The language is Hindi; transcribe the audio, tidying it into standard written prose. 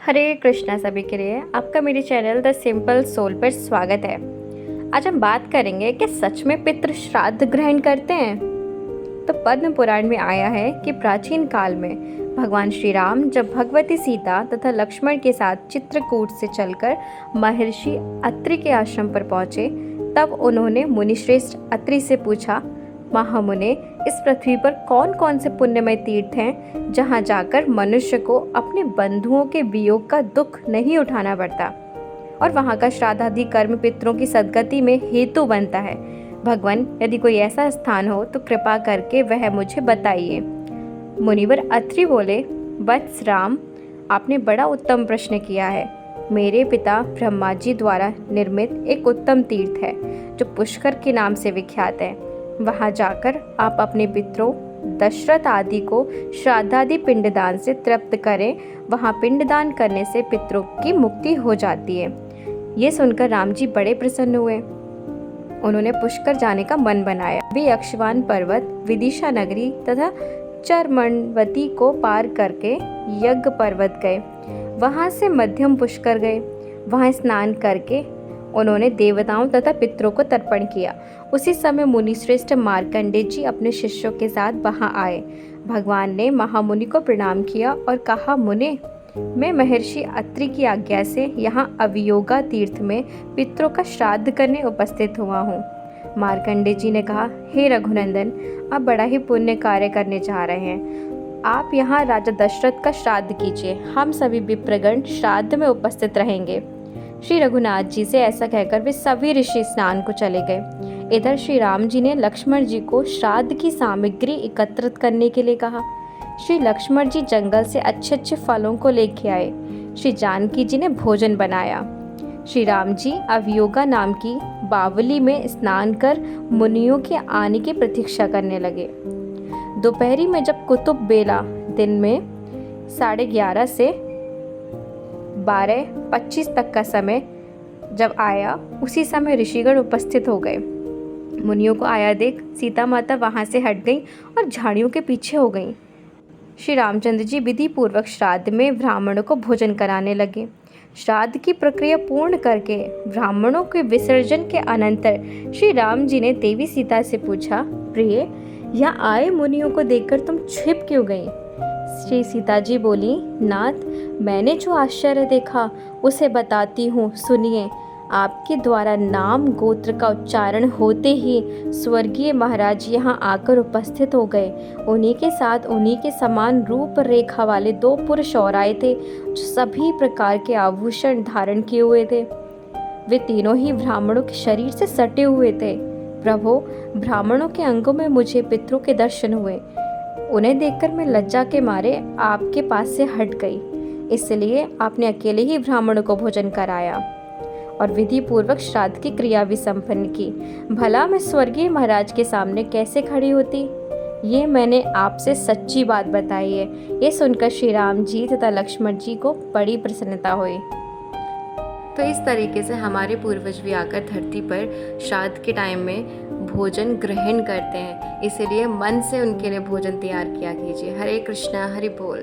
हरे कृष्णा सभी के लिए आपका मेरे चैनल द सिंपल सोल पर स्वागत है। आज हम बात करेंगे कि सच में पितृ श्राद्ध ग्रहण करते हैं। तो पद्म पुराण में आया है कि प्राचीन काल में भगवान श्री राम जब भगवती सीता तथा लक्ष्मण के साथ चित्रकूट से चलकर महर्षि अत्रि के आश्रम पर पहुंचे, तब उन्होंने मुनिश्रेष्ठ अत्रि से पूछा, महामुने, इस पृथ्वी पर कौन कौन से पुण्यमय तीर्थ हैं जहां जाकर मनुष्य को अपने बंधुओं के वियोग का दुख नहीं उठाना पड़ता और वहां का श्राद्धादि कर्म पितरों की सद्गति में हेतु बनता है। भगवान, यदि कोई ऐसा स्थान हो तो कृपा करके वह मुझे बताइए। मुनिवर अत्रि बोले, वत्स राम, आपने बड़ा उत्तम प्रश्न किया है। मेरे पिता ब्रह्मा जी द्वारा निर्मित एक उत्तम तीर्थ है जो पुष्कर के नाम से विख्यात है। वहां जाकर आप अपने पितरों दशरथ आदि को श्राद्धादि पिंडदान से तृप्त करें। वहां पिंडदान करने से पितरों की मुक्ति हो जाती है। ये सुनकर राम जी बड़े प्रसन्न हुए। उन्होंने पुष्कर जाने का मन बनाया। वे यक्षवान पर्वत, विदिशा नगरी तथा चरमणवती को पार करके यज्ञ पर्वत गए। वहां से मध्यम पुष्कर गए। वहां स्नान करके उन्होंने देवताओं तथा पितरों को तर्पण किया। उसी समय मुनिश्रेष्ठ मार्कंडेय जी अपने शिष्यों के साथ वहां आए। भगवान ने महामुनि को प्रणाम किया और कहा, मुने, मैं महर्षि अत्रि की आज्ञा से यहाँ अवियोगा तीर्थ में पितरों का श्राद्ध करने उपस्थित हुआ हूँ। मार्कंडेय जी ने कहा, हे रघुनंदन, आप बड़ा ही पुण्य कार्य करने जा रहे हैं। आप यहाँ राजा दशरथ का श्राद्ध कीजिए। हम सभी विप्रगण श्राद्ध में उपस्थित रहेंगे। श्री रघुनाथ जी से ऐसा कहकर वे सभी ऋषि स्नान को चले गए। इधर श्री राम जी ने लक्ष्मण जी को श्राद्ध की सामग्री एकत्रित करने के लिए कहा। श्री लक्ष्मण जी जंगल से अच्छे अच्छे फलों को लेके आए। श्री जानकी जी ने भोजन बनाया। श्री राम जी अवयोगा नाम की बावली में स्नान कर मुनियों के आने की प्रतीक्षा करने लगे। दोपहरी में जब कुतुब बेला दिन में 11:30 से 12:25 तक का समय जब आया, उसी समय ऋषिगण उपस्थित हो गए। मुनियों को आया देख सीता माता वहां से हट गईं और झाड़ियों के पीछे हो गईं। श्री रामचंद्र जी विधि पूर्वक श्राद्ध में ब्राह्मणों को भोजन कराने लगे। श्राद्ध की प्रक्रिया पूर्ण करके ब्राह्मणों के विसर्जन के अनंतर श्री राम जी ने देवी सीता से पूछा, प्रिय, यहाँ आए मुनियों को देखकर तुम छिप क्यों गई? श्री सीता जी बोली, नाथ, मैंने जो आश्चर्य देखा उसे बताती हूँ, सुनिए। आपके द्वारा नाम गोत्र का उच्चारण होते ही स्वर्गीय महाराज यहाँ आकर उपस्थित हो गए। उन्हीं के साथ उन्हीं के समान रूप रेखा वाले 2 पुरुष और आए थे जो सभी प्रकार के आभूषण धारण किए हुए थे। वे तीनों ही ब्राह्मणों के शरीर से सटे हुए थे। प्रभु, ब्राह्मणों के अंगों में मुझे पितरों के दर्शन हुए। उन्हें देखकर मैं लज्जा के मारे आपके पास से हट गई। इसलिए आपने अकेले ही ब्राह्मणों को भोजन कराया और विधि पूर्वक श्राद्ध की क्रिया भी संपन्न की। भला मैं स्वर्गीय महाराज के सामने कैसे खड़ी होती? ये मैंने आपसे सच्ची बात बताई है। ये सुनकर श्री राम जी तथा लक्ष्मण जी को बड़ी प्रसन्नता हुई। तो इस तरीके से हमारे पूर्वज भी आकर धरती पर श्राद्ध के टाइम में भोजन ग्रहण करते हैं। इसीलिए मन से उनके लिए भोजन तैयार किया कीजिए। हरे कृष्णा, हरि बोल।